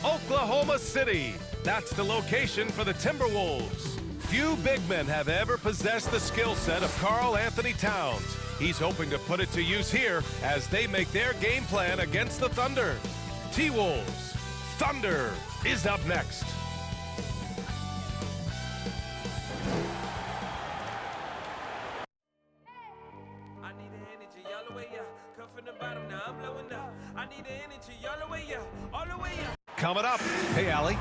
Oklahoma City. That's the location for the Timberwolves. Few big men have ever possessed the skill set of Karl Anthony Towns. He's hoping to put it to use here as they make their game plan against the Thunder. T-Wolves, Thunder is up next. Coming up. Hey, Allie.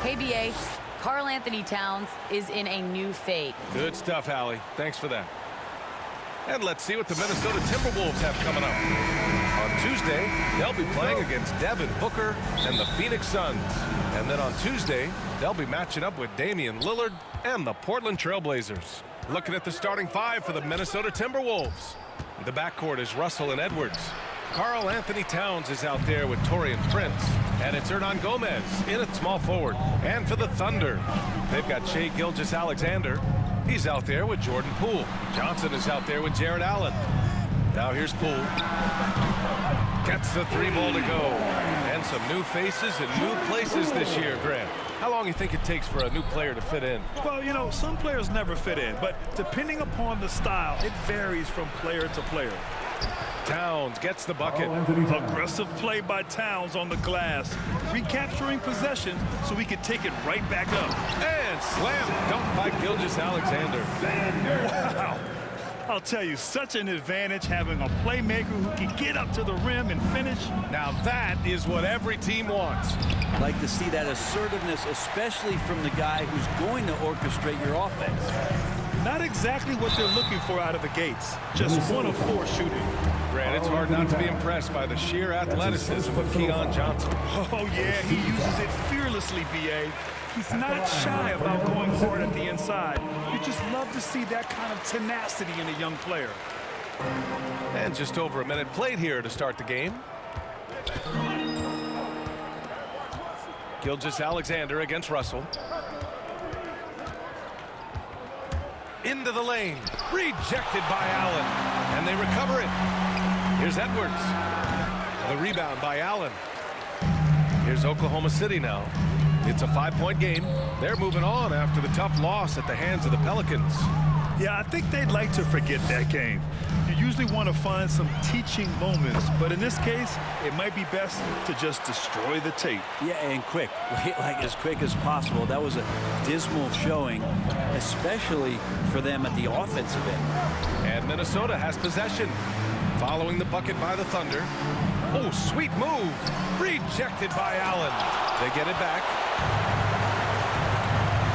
Hey, B.A. Karl Anthony Towns is in a new fate. Good stuff, Allie. Thanks for that. And let's see what the Minnesota Timberwolves have coming up. On Tuesday, they'll be playing against Devin Booker and the Phoenix Suns. And then on Tuesday, they'll be matching up with Damian Lillard and the Portland Trail Blazers. Looking at the starting five for the Minnesota Timberwolves. The backcourt is Russell and Edwards. Karl Anthony Towns is out there with Taurean Prince. And it's Hernan Gomez in at small forward. And for the Thunder, they've got Shai Gilgeous-Alexander. He's out there with Jordan Poole. Johnson is out there with Jarrett Allen. Now here's Poole. Gets the three ball to go. And some new faces and new places this year, Grant. How long do you think it takes for a new player to fit in? Well, you know, some players never fit in, but depending upon the style, it varies from player to player. Towns gets the bucket. Aggressive play by Towns on the glass, recapturing possession so he can take it right back up. And slam dunk by Gilgeous-Alexander. Wow. I'll tell you, such an advantage having a playmaker who can get up to the rim and finish. Now that is what every team wants. Like to see that assertiveness, especially from the guy who's going to orchestrate your offense. Not exactly what they're looking for out of the gates. Just 1 of 4 shooting. Grant, it's hard not to be impressed by the sheer athleticism of Keon Johnson. Oh, yeah, he uses it fearlessly, B.A. He's not shy about going hard at the inside. You just love to see that kind of tenacity in a young player. And just over a minute played here to start the game. Gilgeous-Alexander against Russell. Into the lane. Rejected by Allen. And they recover it. Here's Edwards. The rebound by Allen. Here's Oklahoma City now. It's a 5-point game. They're moving on after the tough loss at the hands of the Pelicans. Yeah, I think they'd like to forget that game. You usually want to find some teaching moments, but in this case, it might be best to just destroy the tape. Yeah, and quick. Like as quick as possible. That was a dismal showing, especially for them at the offensive end. And Minnesota has possession. Following the bucket by the Thunder. Oh, sweet move. Rejected by Allen. They get it back.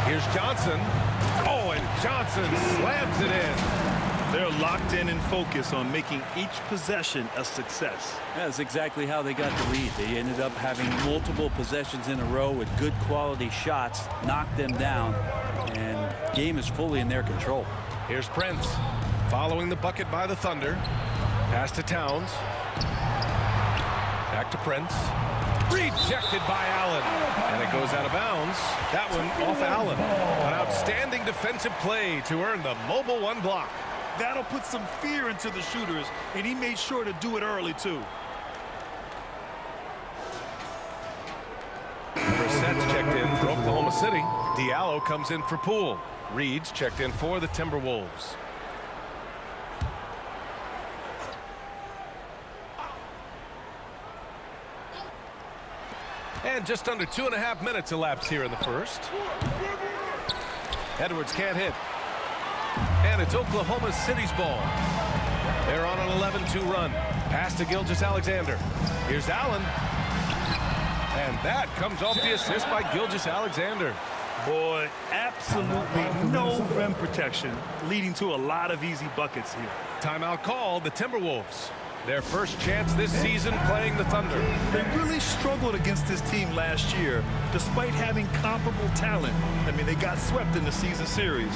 Here's Johnson. Oh, and Johnson slams it in. They're locked in and focused on making each possession a success. That's exactly how they got the lead. They ended up having multiple possessions in a row with good quality shots, knocked them down, and game is fully in their control. Here's Prince. Following the bucket by the Thunder. Pass to Towns. Back to Prince. Rejected by Allen. And it goes out of bounds. That one off Allen. An outstanding defensive play to earn the mobile 1 block. That'll put some fear into the shooters, and he made sure to do it early, too. Brissett's checked in for Oklahoma City. Diallo comes in for Poole. Reed's checked in for the Timberwolves. And just under 2.5 minutes elapsed here in the first. Edwards can't hit. And it's Oklahoma City's ball. They're on an 11-2 run. Pass to Gilgeous-Alexander. Here's Allen. And that comes off the assist by Gilgeous-Alexander. Boy, absolutely no rim protection, leading to a lot of easy buckets here. Timeout called the Timberwolves. Their first chance this season playing the Thunder. They really struggled against this team last year, despite having comparable talent. I mean, they got swept in the season series.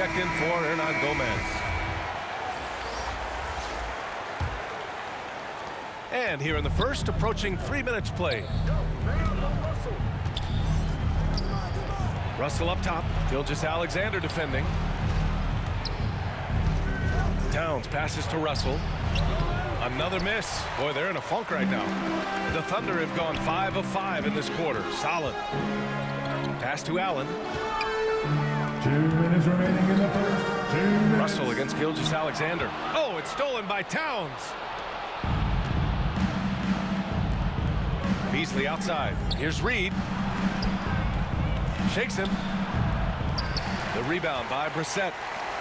checked in for Hernan Gomez. And here in the first, approaching 3 minutes played. Russell up top. Gilgeous-Alexander defending. Towns passes to Russell. Another miss. Boy, they're in a funk right now. The Thunder have gone 5 of 5 in this quarter. Solid. Pass to Allen. 2 minutes remaining in the first. 2 minutes. Russell against Gilgeous-Alexander. Oh, it's stolen by Towns. Beasley outside. Here's Reed. Shakes him. The rebound by Brissett.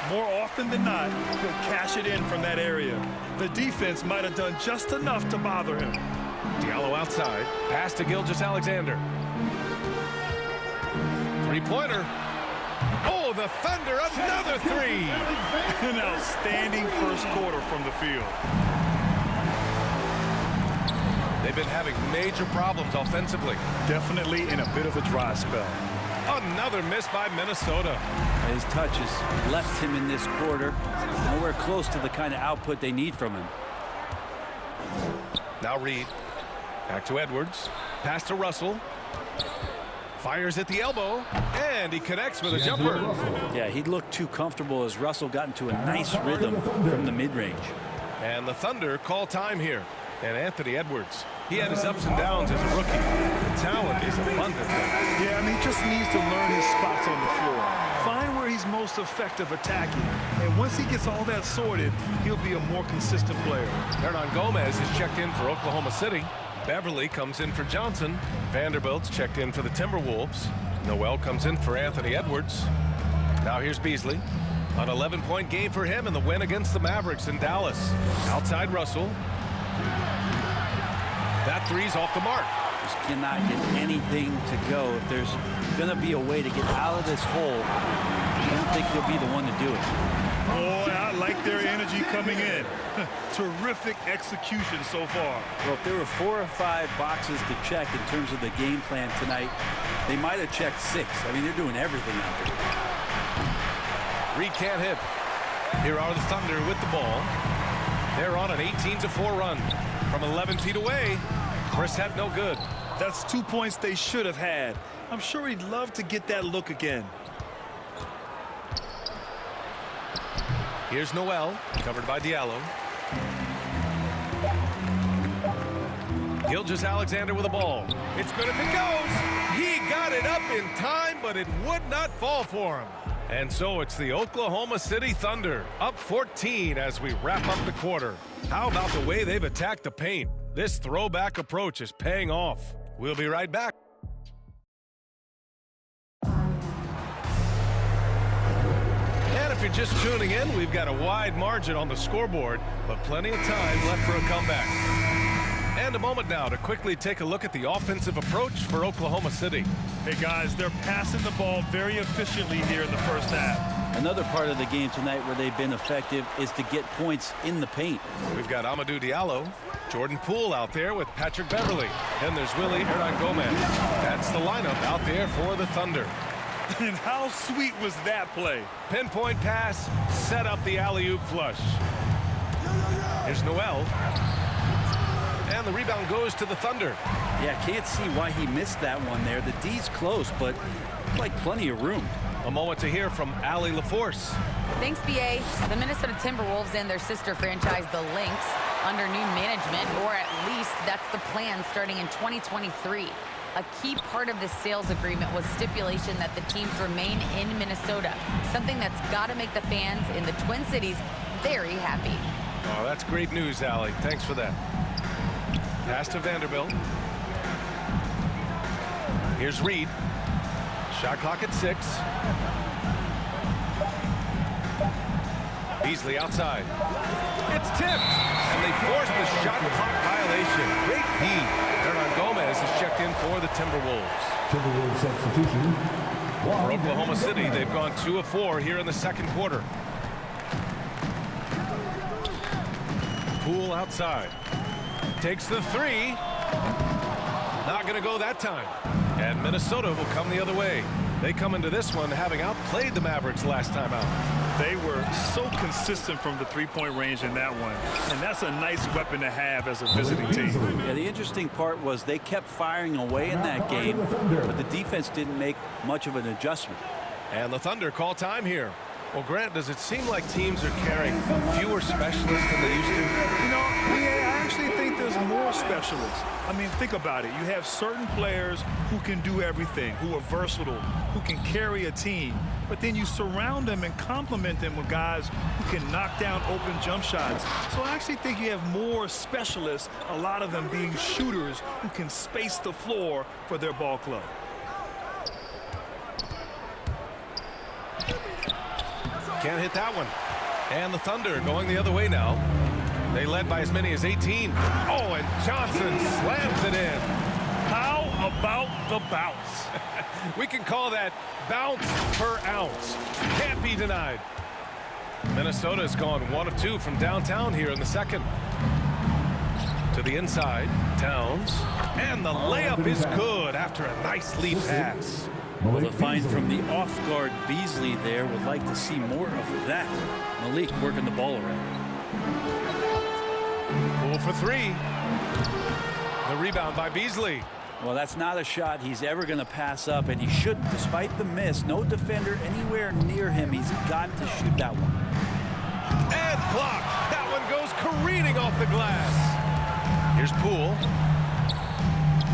More often than not, he'll cash it in from that area. The defense might have done just enough to bother him. Diallo outside. Pass to Gilgeous-Alexander. Three-pointer. Oh, the Thunder, another three. An outstanding first quarter from the field. They've been having major problems offensively. Definitely in a bit of a dry spell. Another miss by Minnesota. His touch has left him in this quarter. Nowhere close to the kind of output they need from him. Now Reed. Back to Edwards. Pass to Russell. Fires at the elbow. And he connects with a jumper. Yeah, he looked too comfortable as Russell got into a nice rhythm from the mid-range. And the Thunder call time here. And Anthony Edwards, he had his ups and downs as a rookie. The talent is abundant there. Yeah, I mean, he just needs to learn his spots on the floor. Find where he's most effective attacking. And once he gets all that sorted, he'll be a more consistent player. Hernan Gomez is checked in for Oklahoma City. Beverly comes in for Johnson. Vanderbilt's checked in for the Timberwolves. Noel comes in for Anthony Edwards. Now here's Beasley. An 11-point game for him in the win against the Mavericks in Dallas. Outside Russell. That three's off the mark. Just cannot get anything to go. If there's going to be a way to get out of this hole, I don't think he'll be the one to do it. Boy, I like their energy coming in. Terrific execution so far. Well, if there were 4 or 5 boxes to check in terms of the game plan tonight, they might have checked 6. I mean, they're doing everything out there. Reed can't hit. Here are the Thunder with the ball. They're on an 18-4 run. From 11 feet away, Brissett no good. That's 2 points they should have had. I'm sure he'd love to get that look again. Here's Noel, covered by Diallo. Gilgeous-Alexander with the ball. It's good if it goes. He got it up in time, but it would not fall for him. And so it's the Oklahoma City Thunder, up 14 as we wrap up the quarter. How about the way they've attacked the paint? This throwback approach is paying off. We'll be right back. And if you're just tuning in, we've got a wide margin on the scoreboard, but plenty of time left for a comeback. And a moment now to quickly take a look at the offensive approach for Oklahoma City. Hey, guys, they're passing the ball very efficiently here in the first half. Another part of the game tonight where they've been effective is to get points in the paint. We've got Amadou Diallo, Jordan Poole out there with Patrick Beverly. Then there's Willie Hernan Gomez. That's the lineup out there for the Thunder. And how sweet was that play? Pinpoint pass, set up the alley-oop flush. Here's Noel. And the rebound goes to the Thunder. Yeah, can't see why he missed that one there. The D's close, but like plenty of room. A moment to hear from Allie LaForce. Thanks, BA. The Minnesota Timberwolves and their sister franchise, the Lynx, under new management, or at least that's the plan starting in 2023. A key part of this sales agreement was stipulation that the teams remain in Minnesota, something that's got to make the fans in the Twin Cities very happy. Oh, that's great news, Allie. Thanks for that. Pass to Vanderbilt. Here's Reed. Shot clock at 6. Beasley outside. It's tipped, and they forced the shot clock violation. Great D. Hernan Gomez is checked in for the Timberwolves. Timberwolves substitution. For Oklahoma City, they've gone 2 of 4 here in the second quarter. Poole outside. Takes the 3. Not going to go that time. And Minnesota will come the other way. They come into this one having outplayed the Mavericks last time out. They were so consistent from the three-point range in that one, and that's a nice weapon to have as a visiting team. Yeah, the interesting part was they kept firing away in that game, but the defense didn't make much of an adjustment. And the Thunder call time here. Well, Grant, does it seem like teams are carrying fewer specialists than they used to? You know, I actually think there's more specialists. I mean, think about it. You have certain players who can do everything, who are versatile, who can carry a team. But then you surround them and complement them with guys who can knock down open jump shots. So I actually think you have more specialists, a lot of them being shooters who can space the floor for their ball club. Can't hit that one. And the Thunder going the other way now. They led by as many as 18. Oh, and Johnson slams it in. How about the bounce? We can call that bounce per ounce. Can't be denied. Minnesota has gone 1 of 2 from downtown here in the second. To the inside, Towns. And the layup is good after a nice lead pass. Well, the find from the off-guard Beasley there would like to see more of that. Malik working the ball around. Pull for 3. The rebound by Beasley. Well, that's not a shot he's ever going to pass up, and he shouldn't. Despite the miss, no defender anywhere near him. He's got to shoot that one. And blocked. That one goes careening off the glass. Here's Poole.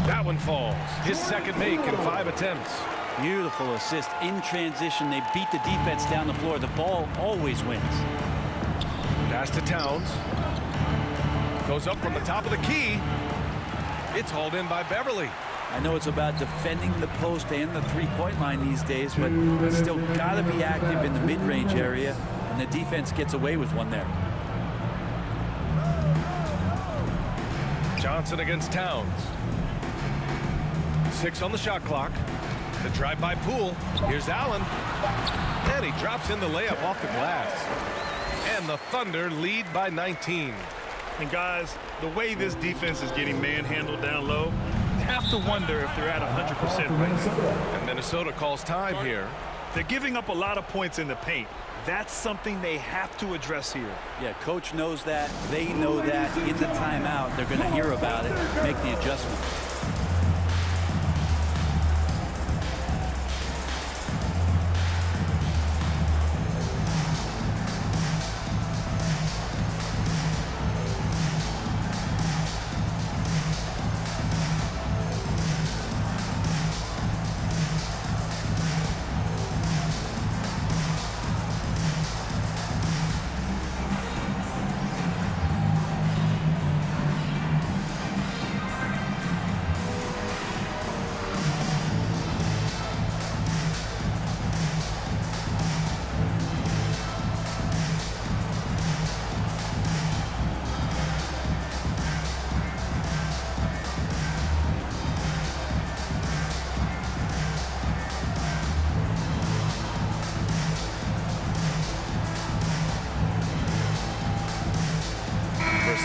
That one falls. His second make in 5 attempts. Beautiful assist in transition. They beat the defense down the floor. The ball always wins. Pass to Towns. Goes up from the top of the key. It's hauled in by Beverly. I know it's about defending the post and the three-point line these days, but still got to be active in the mid-range area, and the defense gets away with one there. Johnson against Towns. 6 on the shot clock. The drive by Poole. Here's Allen. And he drops in the layup off the glass. And the Thunder lead by 19. And guys, the way this defense is getting manhandled down low, you have to wonder if they're at 100% right now. And Minnesota calls time here. They're giving up a lot of points in the paint. That's something they have to address here. Yeah, coach knows that. They know that. In the timeout, they're going to hear about it, make the adjustment.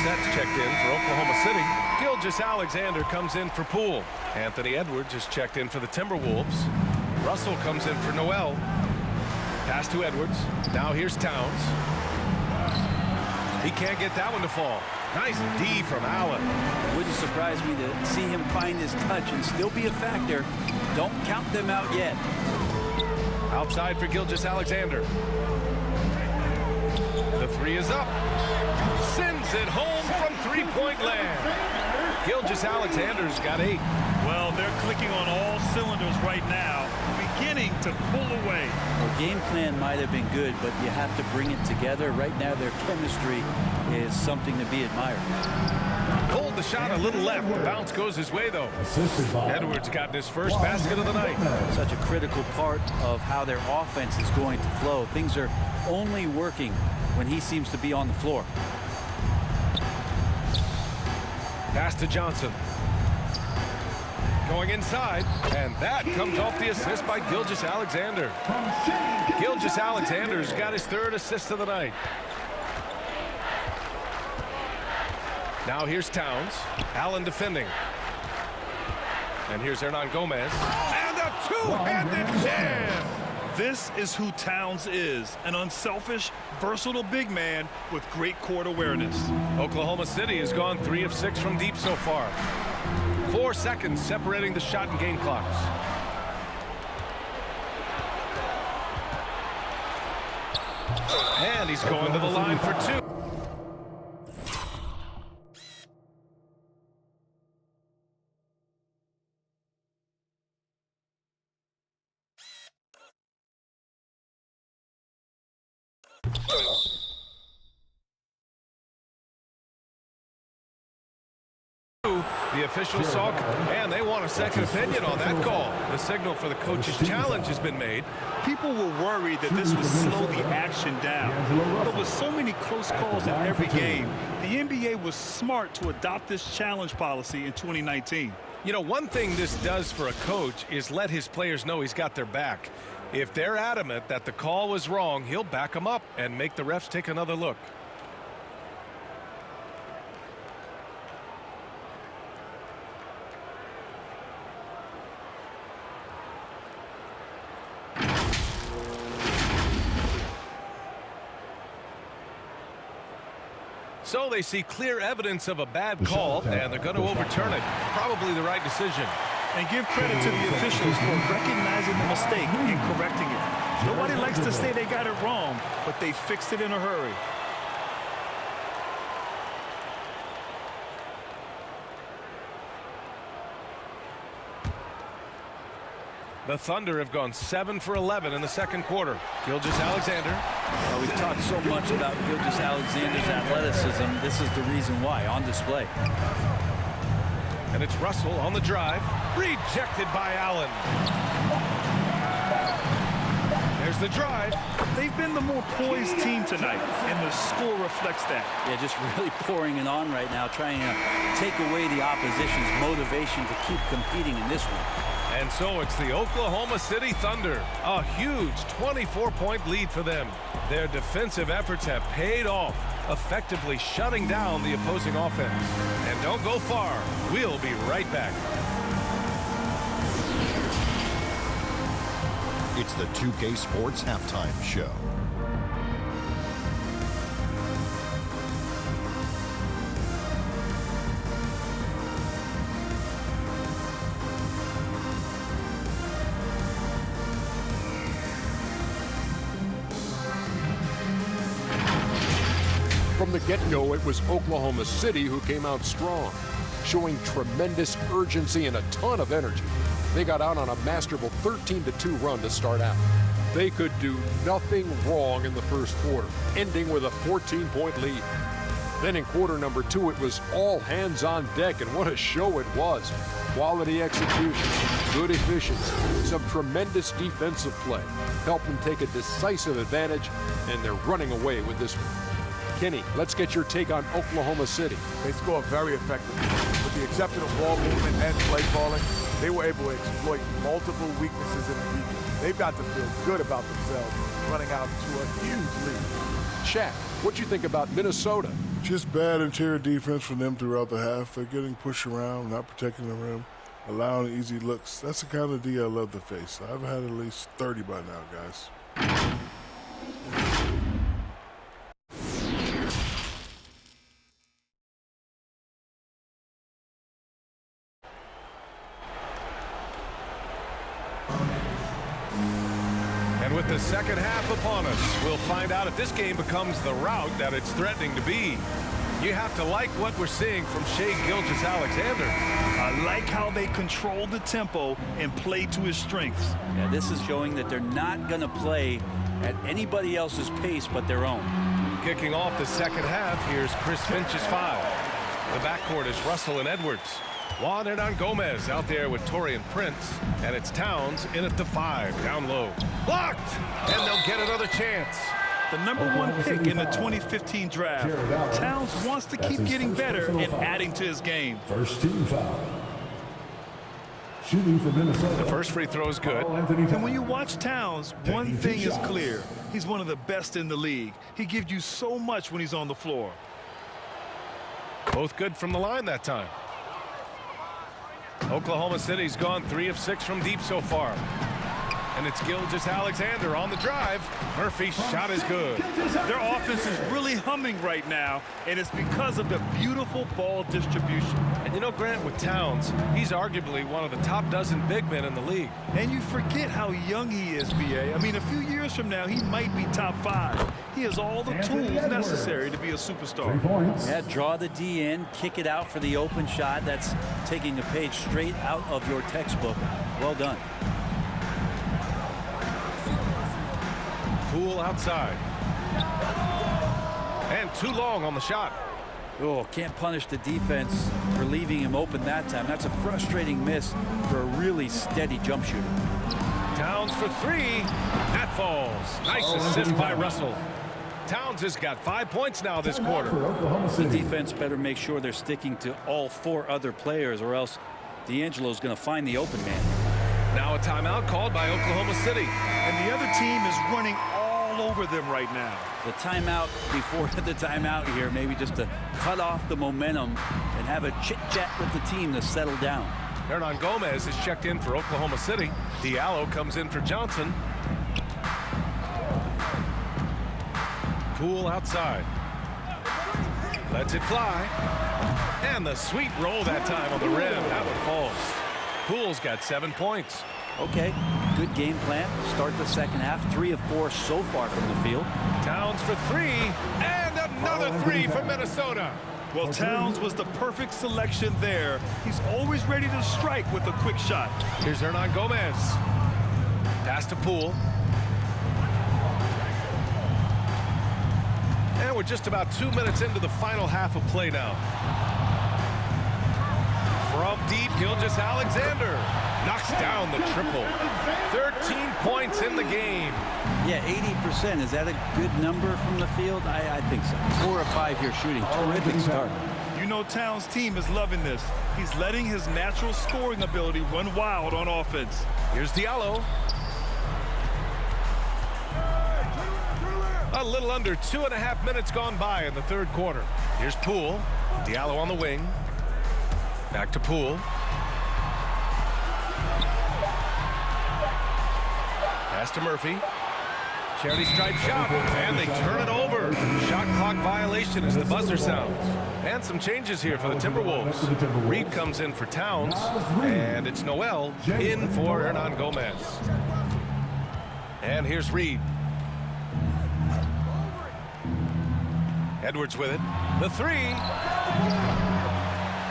Sets checked in for Oklahoma City. Gilgeous-Alexander comes in for Poole. Anthony Edwards is checked in for the Timberwolves. Russell comes in for Noel. Pass to Edwards. Now here's Towns. He can't get that one to fall. Nice D from Allen. Wouldn't surprise me to see him find his touch and still be a factor. Don't count them out yet. Outside for Gilgeous-Alexander. The 3 is up. Sends it home from three-point land. Gilgeous-Alexander's got 8. Well, they're clicking on all cylinders right now, beginning to pull away. Well, game plan might have been good, but you have to bring it together. Right now, their chemistry is something to be admired. Pulled the shot a little left. The bounce goes his way, though. Edwards got his first basket of the night. Such a critical part of how their offense is going to flow. Things are only working when he seems to be on the floor. Pass to Johnson. Going inside, and that comes off the assist by Gilgeous-Alexander. Gilgeous-Alexander's got his 3rd assist of the night. Now here's Towns. Allen defending. And here's Hernan Gomez. And a two-handed jam. This is who Towns is, an unselfish, versatile big man with great court awareness. Oklahoma City has gone 3 of 6 from deep so far. 4 seconds separating the shot and game clocks. And he's going to the line for 2. The officials saw, and they want a second opinion on that call. The signal for the coach's challenge has been made. People were worried that this would slow the action down. But with so many close calls in every game, the NBA was smart to adopt this challenge policy in 2019. You know, one thing this does for a coach is let his players know he's got their back. If they're adamant that the call was wrong, he'll back them up and make the refs take another look. So they see clear evidence of a bad call, and they're going to overturn it. Probably the right decision. And give credit to the officials for recognizing the mistake and correcting it. Nobody likes to say they got it wrong, but they fixed it in a hurry. The Thunder have gone 7 for 11 in the second quarter. Gilgeous-Alexander. Well, we've talked so much about Gilgeous-Alexander's athleticism. This is the reason why, on display. And it's Russell on the drive. Rejected by Allen. There's the drive. They've been the more poised team tonight, and the score reflects that. Yeah, just really pouring it on right now, trying to take away the opposition's motivation to keep competing in this one. And so it's the Oklahoma City Thunder. A huge 24-point lead for them. Their defensive efforts have paid off, effectively shutting down the opposing offense. And don't go far. We'll be right back. It's the 2K Sports Halftime Show. From the get-go, it was Oklahoma City who came out strong, showing tremendous urgency and a ton of energy. They got out on a masterful 13-2 run to start out. They could do nothing wrong in the first quarter, ending with a 14-point lead. Then in quarter number 2, it was all hands on deck, and what a show it was. Quality execution, good efficiency, some tremendous defensive play helped them take a decisive advantage, and they're running away with this one. Kenny, let's get your take on Oklahoma City. They scored very effectively. With the exception of ball movement and play calling, they were able to exploit multiple weaknesses in the defense. They've got to feel good about themselves running out to a huge lead. Shaq, what you think about Minnesota? Just bad interior defense from them throughout the half. They're getting pushed around, not protecting the rim, allowing easy looks. That's the kind of D I love to face. I've had at least 30 by now, guys. And with the second half upon us, we'll find out if this game becomes the rout that it's threatening to be. You have to like what we're seeing from Shai Gilgeous-Alexander. I like how they control the tempo and play to his strengths. Yeah, this is showing that they're not going to play at anybody else's pace but their own. Kicking off the second half, here's Chris Finch's foul. The backcourt is Russell and Edwards. Juan Hernan Gomez out there with Taurean Prince, and it's Towns in at the 5, down low. Blocked! And they'll get another chance. The #1 pick in the 2015 draft. Towns wants to keep getting better and adding to his game. First team foul. Shooting for Minnesota. The first free throw is good. And when you watch Towns, one thing is clear. He's one of the best in the league. He gives you so much when he's on the floor. Both good from the line that time. Oklahoma City's gone 3 of 6 from deep so far. And it's Gilgeous-Alexander on the drive. Murphy's shot is good. Their offense is really humming right now, and it's because of the beautiful ball distribution. And you know, Grant, with Towns, he's arguably one of the top dozen big men in the league. And you forget how young he is, B.A. I mean, a few years from now, he might be top 5. He has all the tools necessary to be a superstar. Yeah, draw the D in, kick it out for the open shot. That's taking a page straight out of your textbook. Well done. Poole outside. And too long on the shot. Oh, can't punish the defense for leaving him open that time. That's a frustrating miss for a really steady jump shooter. Towns for 3. That falls. Nice assist by Russell. Towns has got 5 points now this quarter. The defense better make sure they're sticking to all 4 other players, or else D'Angelo's going to find the open man. Now a timeout called by Oklahoma City. And the other team is running all over them right now. The timeout before the timeout here, maybe just to cut off the momentum and have a chit-chat with the team to settle down. Hernan Gomez is checked in for Oklahoma City. Diallo comes in for Johnson. Poole outside. Lets it fly. And the sweet roll that time on the rim. That one falls. Poole's got 7 points. Okay, good game plan. Start the second half. 3 of 4 so far from the field. Towns for 3. And another 3 from Minnesota. Well, Towns was the perfect selection there. He's always ready to strike with a quick shot. Here's Hernan Gomez. Pass to Poole. And we're just about 2 minutes into the final half of play now. From deep, Gilgeous-Alexander knocks down the triple. 13 points in the game. Yeah, 80%. Is that a good number from the field? I think so. 4 of 5 here shooting. Terrific start. You know Towns' team is loving this. He's letting his natural scoring ability run wild on offense. Here's Diallo. A little under 2.5 minutes gone by in the third quarter. Here's Poole. Diallo on the wing. Back to Poole. Pass to Murphy. Charity stripe shot, and they turn it over. Shot clock violation as the buzzer sounds. And some changes here for the Timberwolves. Reed comes in for Towns, and it's Noel in for Hernan Gomez. And here's Reed. Edwards with it. The 3.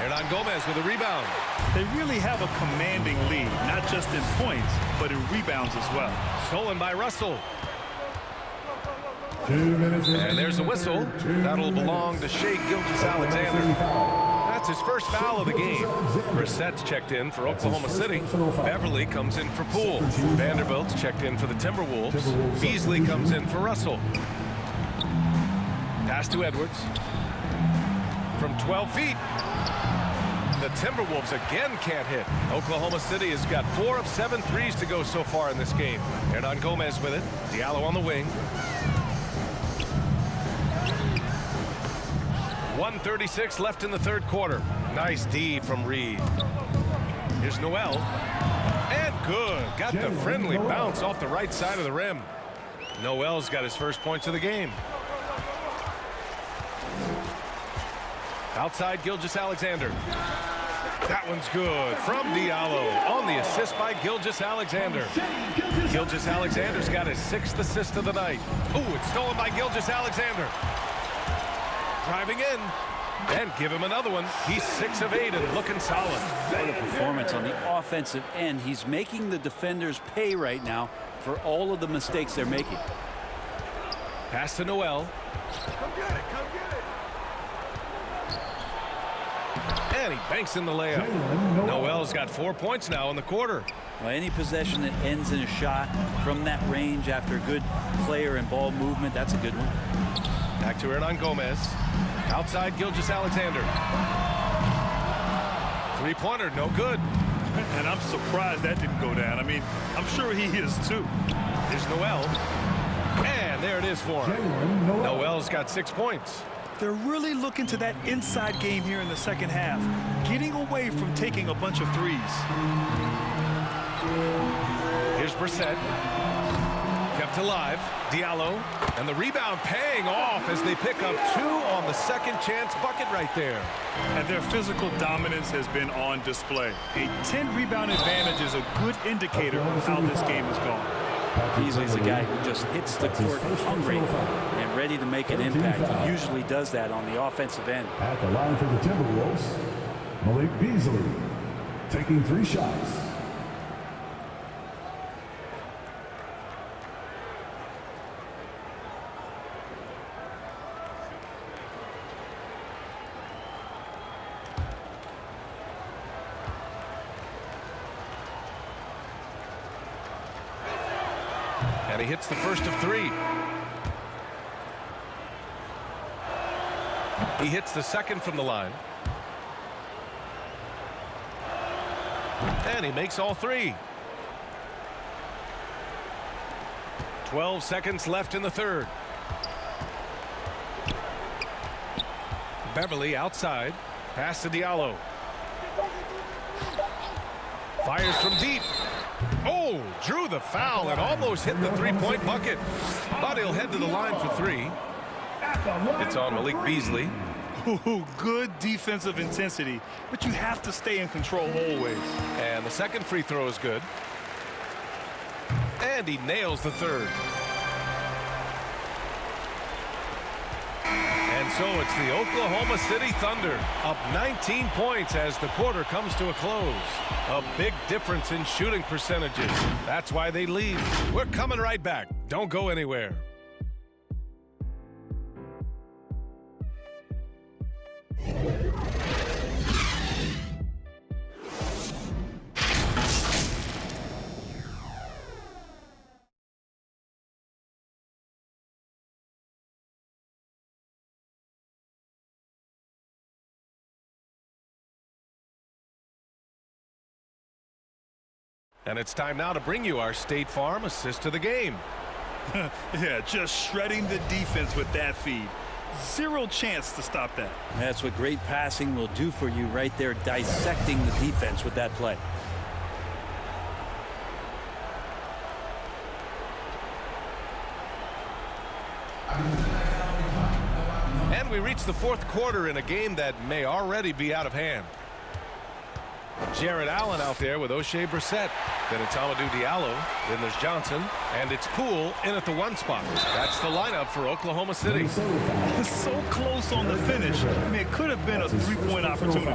Hernan Gomez with a rebound. They really have a commanding lead, not just in points, but in rebounds as well. Stolen by Russell. 2 minutes. And there's a whistle. That'll belong to Shai Gilgeous-Alexander. That's his first foul of the game. Brissett's checked in for Oklahoma City. Beverly comes in for Poole. Vanderbilt's checked in for the Timberwolves. Beasley comes in for Russell. Pass to Edwards. From 12 feet. The Timberwolves again can't hit. Oklahoma City has got 4 of 7 threes to go so far in this game. Hernan Gomez with it. Diallo on the wing. 1:36 left in the third quarter. Nice D from Reed. Here's Noel. And good. Got the friendly bounce off the right side of the rim. Noel's got his first points of the game. Outside Gilgeous-Alexander. That one's good from Diallo on the assist by Gilgeous-Alexander. Gilgeous-Alexander's got his 6th assist of the night. Oh, it's stolen by Gilgeous-Alexander. Driving in. And give him another one. He's 6 of 8 and looking solid. What a performance on the offensive end. He's making the defenders pay right now for all of the mistakes they're making. Pass to Noel. Come get it, come get it. And he banks in the layup. Noel's got 4 points now in the quarter. Well, any possession that ends in a shot from that range after good player and ball movement, that's a good one. Back to Hernan Gomez. Outside Gilgeous-Alexander. 3-pointer, no good. And I'm surprised that didn't go down. I mean, I'm sure he is too. Here's Noel. And there it is for him. Noel's got 6 points. They're really looking to that inside game here in the second half, getting away from taking a bunch of threes. Here's Brissett. Kept alive. Diallo. And the rebound paying off as they pick up 2 on the second chance bucket right there. And their physical dominance has been on display. A 10-rebound advantage is a good indicator of how this game has gone. Beasley's a guy who just hits the court hungry and ready to make an impact. He usually does that on the offensive end. At the line for the Timberwolves, Malik Beasley taking 3 shots. And he hits the first of 3. He hits the second from the line. And he makes all 3. 12 seconds left in the third. Beverly outside. Pass to Diallo. Fires from deep. Oh, drew the foul and almost hit the 3-point bucket. But he'll head to the line for 3. It's on Malik Beasley. Ooh, good defensive intensity, but you have to stay in control always. And the second free throw is good. And he nails the third. And so it's the Oklahoma City Thunder up 19 points as the quarter comes to a close. A big difference in shooting percentages. That's why they lead. We're coming right back. Don't go anywhere. And it's time now to bring you our State Farm assist to the game. Yeah, just shredding the defense with that feed. Zero chance to stop that. That's what great passing will do for you right there, dissecting the defense with that play. And we reach the fourth quarter in a game that may already be out of hand. Jared Allen out there with O'Shea Brissett. Then it's Amadou Diallo. Then there's Johnson. And it's Poole in at the 1 spot. That's the lineup for Oklahoma City. So close on the finish. I mean, it could have been a 3-point opportunity.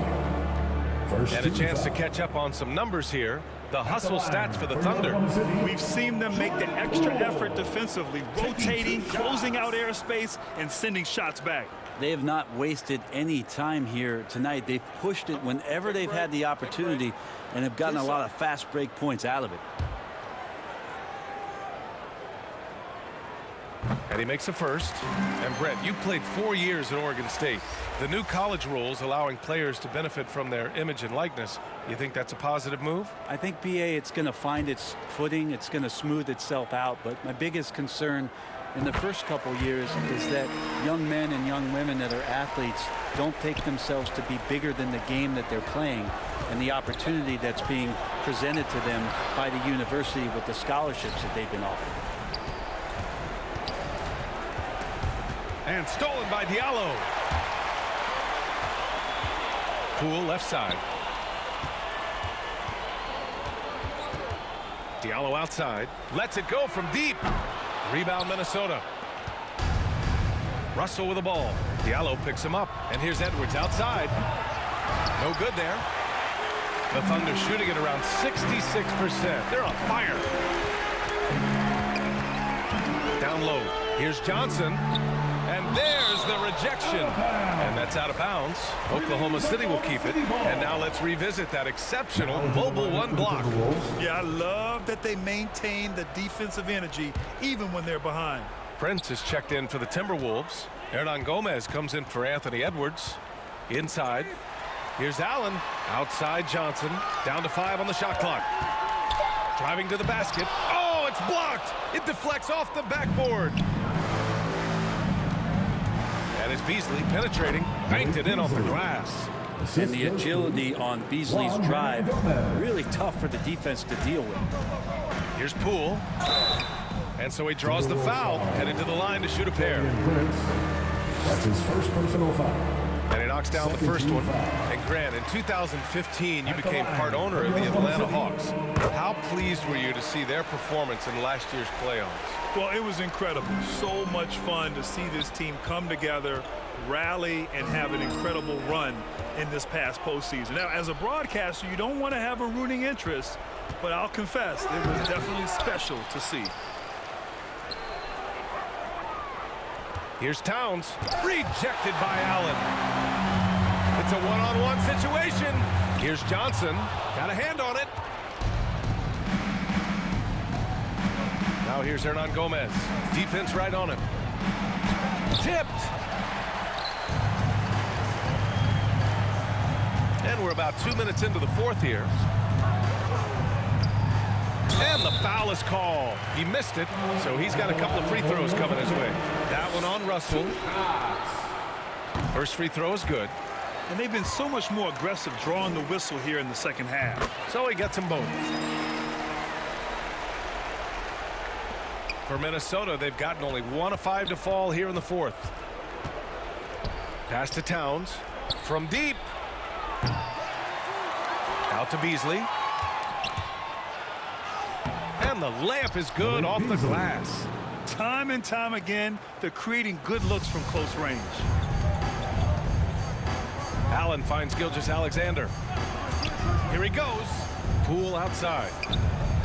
And a chance to catch up on some numbers here. The hustle stats for the Thunder. We've seen them make the extra effort defensively, rotating, closing out airspace, and sending shots back. They have not wasted any time here tonight. They've pushed it whenever they've had the opportunity and have gotten a lot of fast break points out of it. And he makes a first. And Brett, you played 4 years at Oregon State. The new college rules allowing players to benefit from their image and likeness. You think that's a positive move? I think, BA, it's going to find its footing. It's going to smooth itself out. But my biggest concern in the first couple years is that young men and young women that are athletes don't take themselves to be bigger than the game that they're playing and the opportunity that's being presented to them by the university with the scholarships that they've been offered. And stolen by Diallo. Poole left side. Diallo outside. Lets it go from deep. Rebound Minnesota. Russell with the ball. Diallo picks him up. And here's Edwards outside. No good there. The Thunder shooting at around 66%. They're on fire. Down low. Here's Johnson. And there's the rejection. And that's out of bounds. Oklahoma City will keep it. And now let's revisit that exceptional mobile 1 block. Yeah, I love that they maintain the defensive energy even when they're behind. Prince is checked in for the Timberwolves. Hernan Gomez comes in for Anthony Edwards. Inside. Here's Allen. Outside Johnson. Down to 5 on the shot clock. Driving to the basket. Oh, it's blocked. It deflects off the backboard. And Here's Beasley penetrating, banked it in off the glass. And the agility on Beasley's drive, really tough for the defense to deal with. Here's Poole. And so he draws the foul, headed to the line to shoot a pair. That's his first personal foul. And he knocks down the first one. And Grant, in 2015, you became part owner of the Atlanta Hawks. How pleased were you to see their performance in last year's playoffs? Well, it was incredible. So much fun to see this team come together, rally, and have an incredible run in this past postseason. Now, as a broadcaster, you don't want to have a rooting interest, but I'll confess, it was definitely special to see. Here's Towns, rejected by Allen. It's a one-on-one situation. Here's Johnson, got a hand on it. Now here's Hernan Gomez, defense right on him. Tipped. And we're about 2 minutes into the fourth here. And the foul is called. He missed it, so he's got a couple of free throws coming his way. That one on Russell. First free throw is good. And they've been so much more aggressive drawing the whistle here in the second half. So he gets them both. For Minnesota, they've gotten only 1 of 5 to fall here in the fourth. Pass to Towns. From deep. Out to Beasley. And the layup is good off the glass. Time and time again, they're creating good looks from close range. Allen finds Gilgeous-Alexander. Here he goes. Poole outside.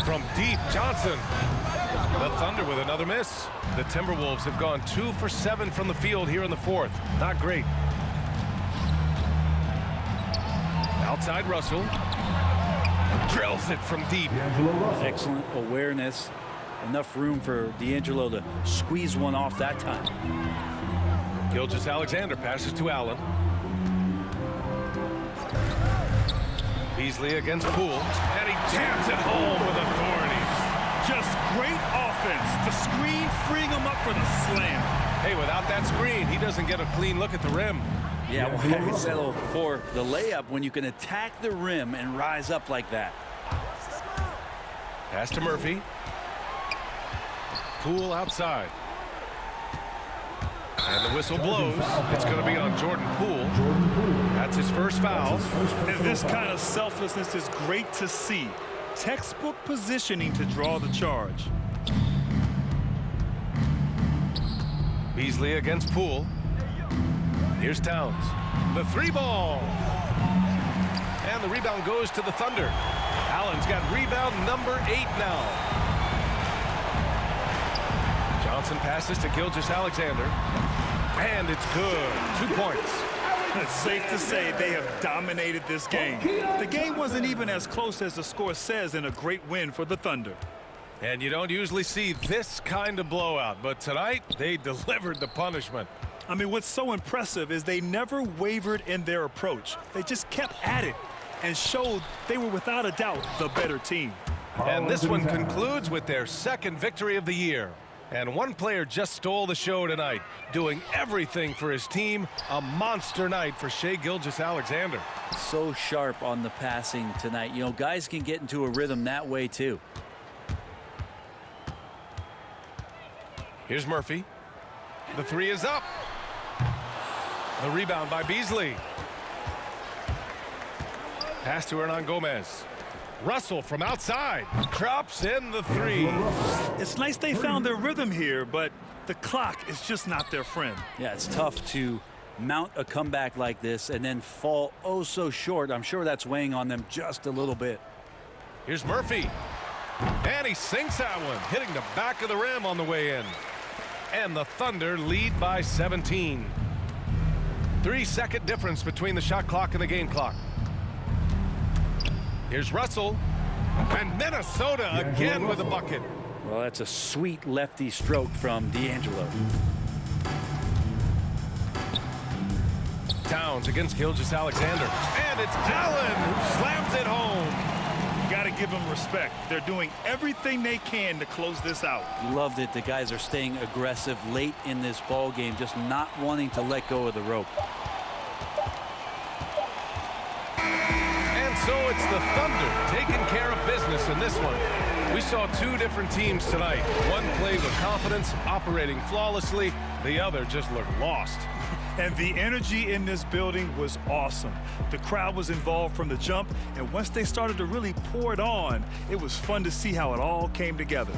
From deep, Johnson. The Thunder with another miss. The Timberwolves have gone 2 for 7 from the field here in the fourth. Not great. Outside Russell. Drills it from deep. Excellent awareness. Enough room for D'Angelo to squeeze one off that time. Gilgeous-Alexander passes to Allen. Beasley against Poole. And he jams it home with authority. Just great offense. The screen freeing him up for the slam. Hey, without that screen, he doesn't get a clean look at the rim. Yeah, why settle for the layup when you can attack the rim and rise up like that? Pass to Murphy. Poole outside. And the whistle blows. It's going to be on Jordan Poole. That's his first foul. And this kind of selflessness is great to see. Textbook positioning to draw the charge. Beasley against Poole. Here's Towns. The 3-ball. And the rebound goes to the Thunder. Allen's got rebound number 8 now. Johnson passes to Gilgeous-Alexander. And it's good. 2 points. It's safe to say they have dominated this game. The game wasn't even as close as the score says in a great win for the Thunder. And you don't usually see this kind of blowout, but tonight they delivered the punishment. I mean, what's so impressive is they never wavered in their approach. They just kept at it and showed they were without a doubt the better team. And this one concludes with their second victory of the year. And one player just stole the show tonight, doing everything for his team. A monster night for Shai Gilgeous-Alexander. So sharp on the passing tonight. You know, guys can get into a rhythm that way too. Here's Murphy. The 3 is up. The rebound by Beasley. Pass to Hernan Gomez. Russell from outside. Drops in the 3. It's nice they found their rhythm here, but the clock is just not their friend. Yeah, it's tough to mount a comeback like this and then fall oh so short. I'm sure that's weighing on them just a little bit. Here's Murphy. And he sinks that one, hitting the back of the rim on the way in. And the Thunder lead by 17. 3-second difference between the shot clock and the game clock. Here's Russell. And Minnesota again with a bucket. Well, that's a sweet lefty stroke from D'Angelo. Towns against Gilgeous-Alexander. And it's Allen who slams it home. You got to give them respect. They're doing everything they can to close this out. Loved it. The guys are staying aggressive late in this ball game, just not wanting to let go of the rope. And so it's the Thunder taking care of business in this one. We saw two different teams tonight. One played with confidence, operating flawlessly. The other just looked lost. And the energy in this building was awesome. The crowd was involved from the jump, and once they started to really pour it on, it was fun to see how it all came together.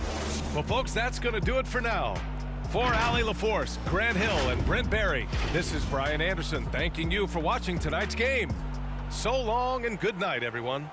Well, folks, that's going to do it for now. For Allie LaForce, Grant Hill, and Brent Barry, this is Brian Anderson thanking you for watching tonight's game. So long and good night, everyone.